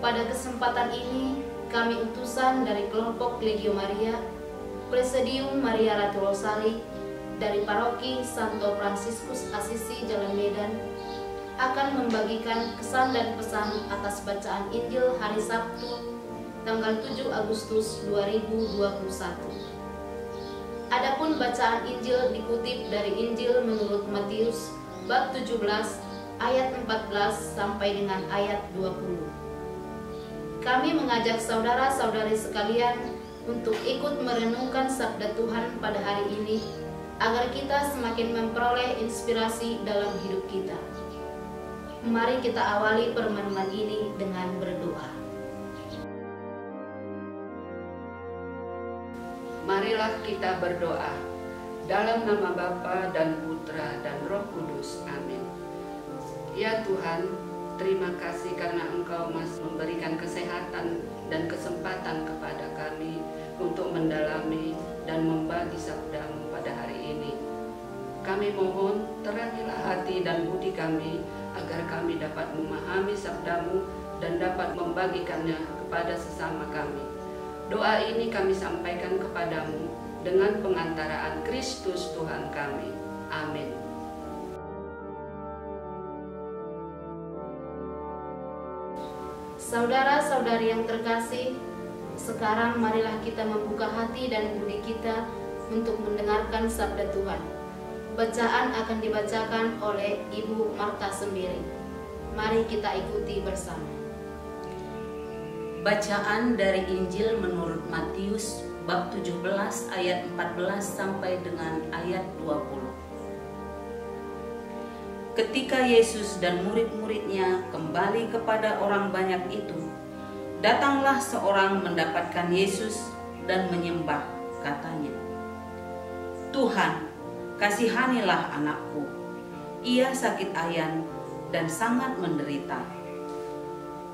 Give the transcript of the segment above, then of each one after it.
Pada kesempatan ini, kami utusan dari kelompok Legio Maria, Presidium Maria Ratu Rosali, dari Paroki Santo Fransiskus Assisi Jalan Medan, akan membagikan kesan dan pesan atas bacaan Injil hari Sabtu, tanggal 7 Agustus 2021. Adapun bacaan Injil dikutip dari Injil menurut Matius, bab 17, ayat 14 sampai dengan ayat 20. Kami mengajak saudara-saudari sekalian untuk ikut merenungkan sabda Tuhan pada hari ini, agar kita semakin memperoleh inspirasi dalam hidup kita. Mari kita awali permenungan ini dengan berdoa. Marilah kita berdoa. Dalam nama Bapa dan Putra dan Roh Kudus. Amin. Ya Tuhan, terima kasih karena Engkau masih memberikan kesehatan dan kesempatan kepada kami untuk mendalami dan membagi sabda-Mu pada hari ini. Kami mohon terangilah hati dan budi kami agar kami dapat memahami sabda-Mu dan dapat membagikannya kepada sesama kami. Doa ini kami sampaikan kepadamu dengan pengantaraan Kristus Tuhan kami. Amin. Saudara-saudari yang terkasih, sekarang marilah kita membuka hati dan budi kita untuk mendengarkan sabda Tuhan. Bacaan akan dibacakan oleh Ibu Marta sendiri. Mari kita ikuti bersama. Bacaan dari Injil menurut Matius bab 17 ayat 14 sampai dengan ayat 20. Ketika Yesus dan murid-muridnya kembali kepada orang banyak itu, datanglah seorang mendapatkan Yesus dan menyembah, katanya, "Tuhan, kasihanilah anakku. Ia sakit ayan dan sangat menderita.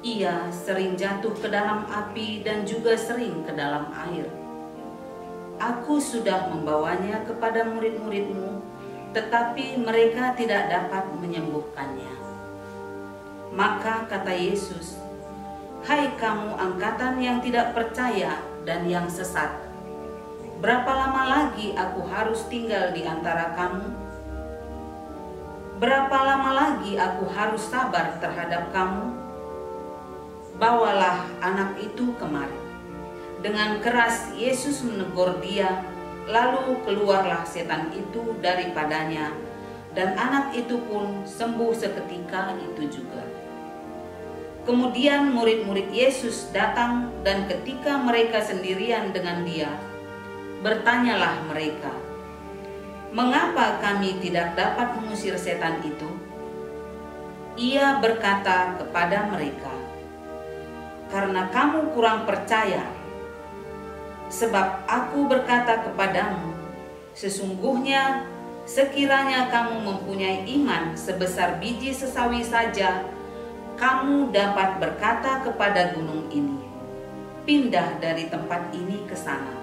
Ia sering jatuh ke dalam api dan juga sering ke dalam air. Aku sudah membawanya kepada murid-murid-Mu, tetapi mereka tidak dapat menyembuhkannya." Maka kata Yesus, "Hai kamu angkatan yang tidak percaya dan yang sesat, berapa lama lagi aku harus tinggal di antara kamu? Berapa lama lagi aku harus sabar terhadap kamu? Bawalah anak itu kemari." Dengan keras Yesus menegur dia, lalu keluarlah setan itu daripadanya, dan anak itu pun sembuh seketika itu juga. Kemudian murid-murid Yesus datang, dan ketika mereka sendirian dengan dia, bertanyalah mereka, "Mengapa kami tidak dapat mengusir setan itu?" Ia berkata kepada mereka, "Karena kamu kurang percaya. Sebab aku berkata kepadamu, sesungguhnya sekiranya kamu mempunyai iman sebesar biji sesawi saja, kamu dapat berkata kepada gunung ini, 'Pindah dari tempat ini ke sana,'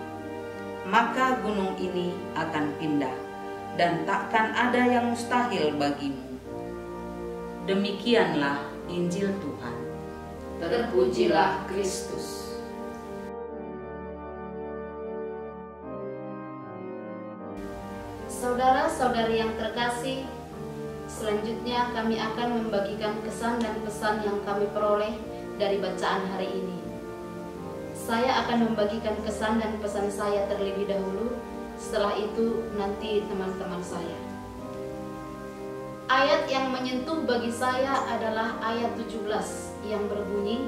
maka gunung ini akan pindah, dan takkan ada yang mustahil bagimu." Demikianlah Injil Tuhan. Terpujilah Kristus. Saudara-saudari yang terkasih, selanjutnya kami akan membagikan kesan dan pesan yang kami peroleh dari bacaan hari ini. Saya akan membagikan kesan dan pesan saya terlebih dahulu, setelah itu nanti teman-teman saya. Ayat yang menyentuh bagi saya adalah ayat 17 yang berbunyi,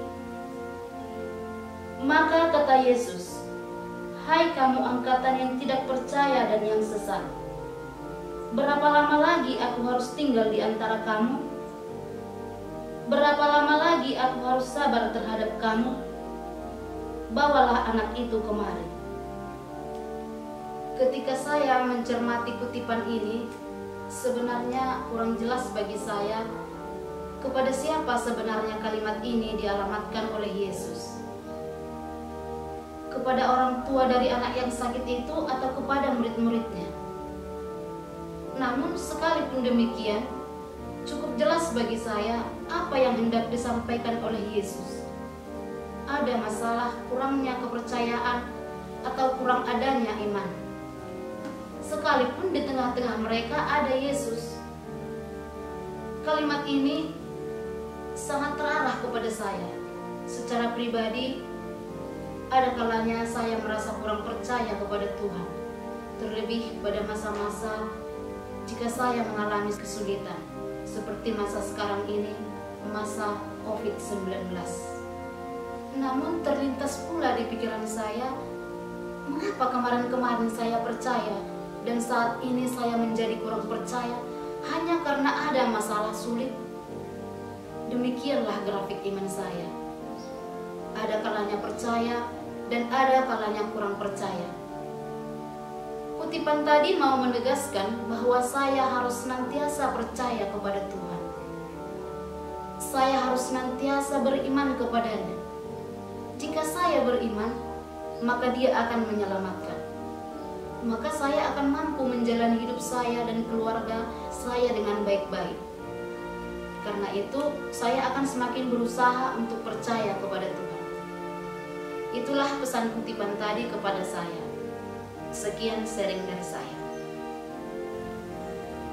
"Maka kata Yesus, 'Hai kamu angkatan yang tidak percaya dan yang sesat, berapa lama lagi aku harus tinggal di antara kamu? Berapa lama lagi aku harus sabar terhadap kamu? Bawalah anak itu kemari.'" Ketika saya mencermati kutipan ini, sebenarnya kurang jelas bagi saya kepada siapa sebenarnya kalimat ini dialamatkan oleh Yesus. Kepada orang tua dari anak yang sakit itu atau kepada murid-muridnya? Namun sekalipun demikian, cukup jelas bagi saya apa yang hendak disampaikan oleh Yesus. ada masalah kurangnya kepercayaan atau kurang adanya iman. Sekalipun di tengah-tengah mereka ada Yesus. Kalimat ini sangat terarah kepada saya. Secara pribadi, ada kalanya saya merasa kurang percaya kepada Tuhan. Terlebih pada masa-masa jika saya mengalami kesulitan, seperti masa sekarang ini, masa COVID-19. Namun terlintas pula di pikiran saya, mengapa kemarin-kemarin saya percaya dan saat ini saya menjadi kurang percaya hanya karena ada masalah sulit? Demikianlah grafik iman saya. Ada kalanya percaya dan ada kalanya kurang percaya. Kutipan tadi mau menegaskan bahwa saya harus senantiasa percaya kepada Tuhan. Saya harus senantiasa beriman kepadanya. Jika saya beriman, maka Dia akan menyelamatkan. Maka saya akan mampu menjalani hidup saya dan keluarga saya dengan baik-baik. Karena itu, saya akan semakin berusaha untuk percaya kepada Tuhan. Itulah pesan kutipan tadi kepada saya. Sekian sharing dari saya.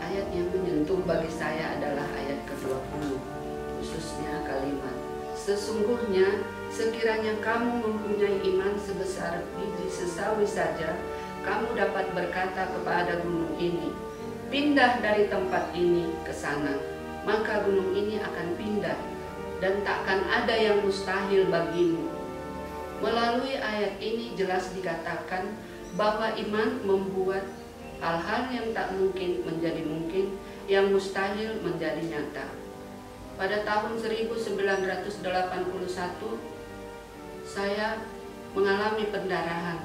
Ayat yang menyentuh bagi saya adalah ayat ke-20, khususnya kalimat, sesungguhnya sekiranya kamu mempunyai iman sebesar biji sesawi saja, kamu dapat berkata kepada gunung ini, pindah dari tempat ini ke sana, maka gunung ini akan pindah, dan takkan ada yang mustahil bagimu. Melalui ayat ini jelas dikatakan bahwa iman membuat hal-hal yang tak mungkin menjadi mungkin, yang mustahil menjadi nyata. Pada tahun 1981, saya mengalami pendarahan.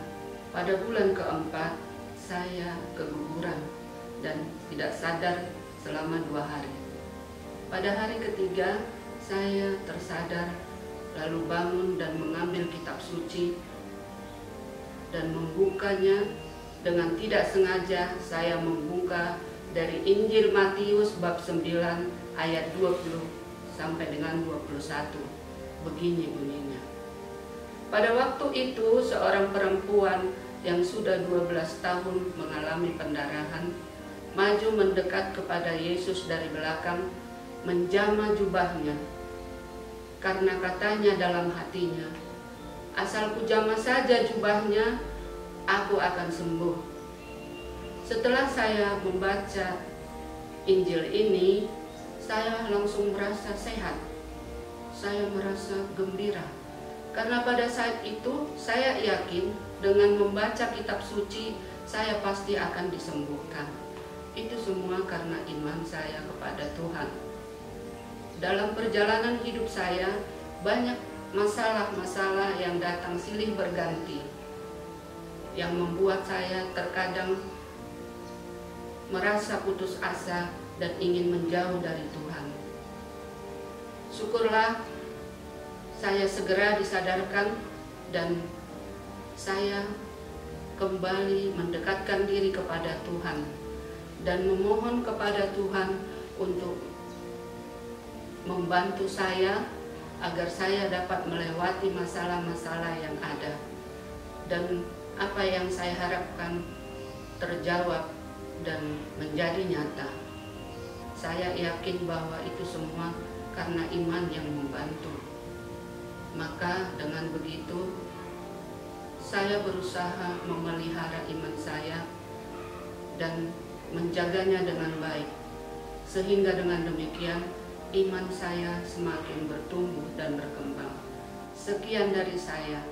Pada bulan keempat, saya keguguran dan tidak sadar selama 2 hari. Pada hari ketiga, saya tersadar, lalu bangun dan mengambil kitab suci dan membukanya. Dengan tidak sengaja saya membuka dari Injil Matius bab 9 ayat 20 sampai dengan 21. Begini bunyinya. Pada waktu itu seorang perempuan yang sudah 12 tahun mengalami pendarahan maju mendekat kepada Yesus dari belakang, menjamah jubahnya, karena katanya dalam hatinya, asal kujamah saja jubahnya, aku akan sembuh. Setelah saya membaca Injil ini, saya langsung merasa sehat. Saya merasa gembira. Karena pada saat itu saya yakin dengan membaca kitab suci, saya pasti akan disembuhkan. Itu semua karena iman saya kepada Tuhan. Dalam perjalanan hidup saya, banyak masalah-masalah yang datang silih berganti, yang membuat saya terkadang merasa putus asa dan ingin menjauh dari Tuhan. Syukurlah saya segera disadarkan dan saya kembali mendekatkan diri kepada Tuhan dan memohon kepada Tuhan untuk membantu saya agar saya dapat melewati masalah-masalah yang ada, dan apa yang saya harapkan terjawab dan menjadi nyata. Saya yakin bahwa itu semua karena iman yang membantu. Maka dengan begitu saya berusaha memelihara iman saya dan menjaganya dengan baik, sehingga dengan demikian iman saya semakin bertumbuh dan berkembang. Sekian dari saya.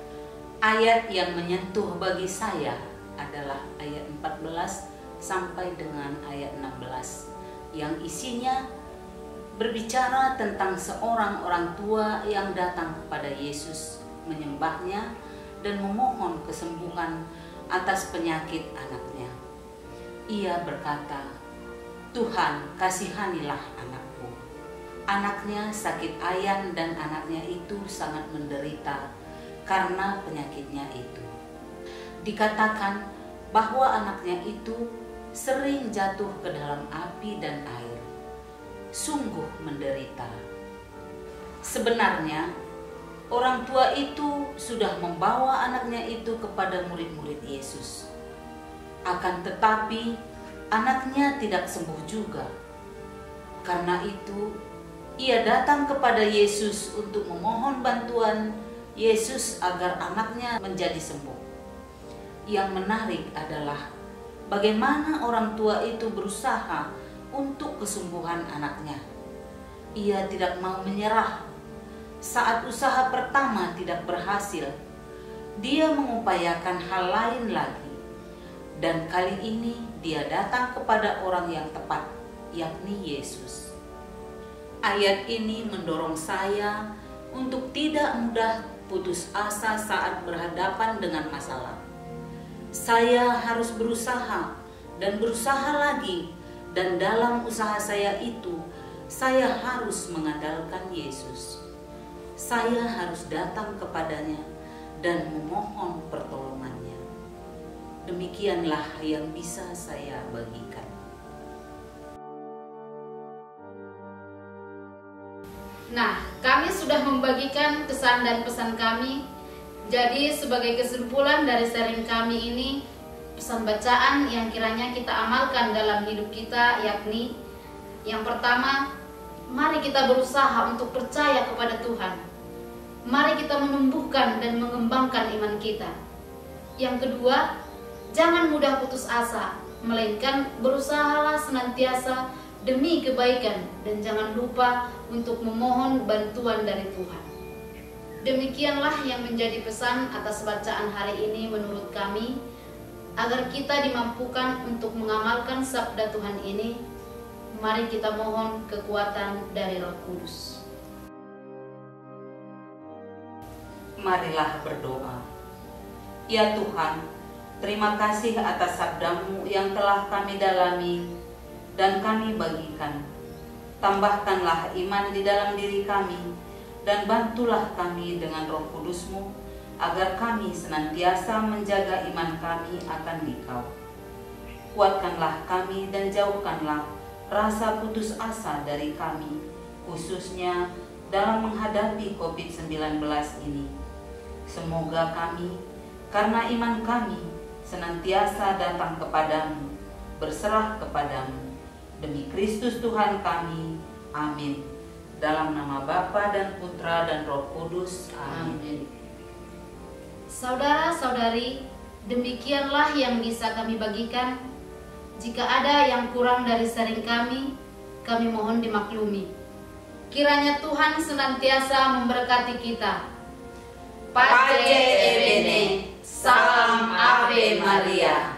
Ayat yang menyentuh bagi saya adalah ayat 14 sampai dengan ayat 16 yang isinya berbicara tentang seorang orang tua yang datang kepada Yesus, menyembahnya dan memohon kesembuhan atas penyakit anaknya. Ia berkata, "Tuhan, kasihanilah anakku." Anaknya sakit ayan dan anaknya itu sangat menderita karena penyakitnya itu. Dikatakan bahwa anaknya itu sering jatuh ke dalam api dan air. Sungguh menderita. Sebenarnya orang tua itu sudah membawa anaknya itu kepada murid-murid Yesus. Akan tetapi anaknya tidak sembuh juga. Karena itu ia datang kepada Yesus untuk memohon bantuan Yesus agar anaknya menjadi sembuh. Yang menarik adalah bagaimana orang tua itu berusaha untuk kesembuhan anaknya. Ia tidak mau menyerah. Saat usaha pertama tidak berhasil, dia mengupayakan hal lain lagi. Dan kali ini dia datang kepada orang yang tepat, yakni Yesus. Ayat ini mendorong saya untuk tidak mudah putus asa saat berhadapan dengan masalah. Saya harus berusaha dan berusaha lagi, dan dalam usaha saya itu, saya harus mengandalkan Yesus. Saya harus datang kepadanya dan memohon pertolongannya. Demikianlah yang bisa saya bagikan. Nah, kami sudah membagikan kesan dan pesan kami. Jadi sebagai kesimpulan dari sharing kami ini, pesan bacaan yang kiranya kita amalkan dalam hidup kita yakni yang pertama, mari kita berusaha untuk percaya kepada Tuhan. Mari kita menumbuhkan dan mengembangkan iman kita. Yang kedua, jangan mudah putus asa, melainkan berusahalah senantiasa demi kebaikan dan jangan lupa untuk memohon bantuan dari Tuhan. Demikianlah yang menjadi pesan atas bacaan hari ini menurut kami, agar kita dimampukan untuk mengamalkan sabda Tuhan ini. Mari kita mohon kekuatan dari Roh Kudus. Marilah berdoa. Ya Tuhan, terima kasih atas sabda-Mu yang telah kami dalami dan kami bagikan. Tambahkanlah iman di dalam diri kami dan bantulah kami dengan Roh Kudus-Mu agar kami senantiasa menjaga iman kami akan Dikau. Kuatkanlah kami dan jauhkanlah rasa putus asa dari kami, khususnya dalam menghadapi COVID-19 ini. Semoga kami, karena iman kami, senantiasa datang kepadamu, berserah kepadamu. Demi Kristus Tuhan kami, amin. Dalam nama Bapa dan Putra dan Roh Kudus, amin. Saudara-saudari, demikianlah yang bisa kami bagikan. Jika ada yang kurang dari sharing kami mohon dimaklumi. Kiranya Tuhan senantiasa memberkati kita. Pace e bene, salam Ave Maria.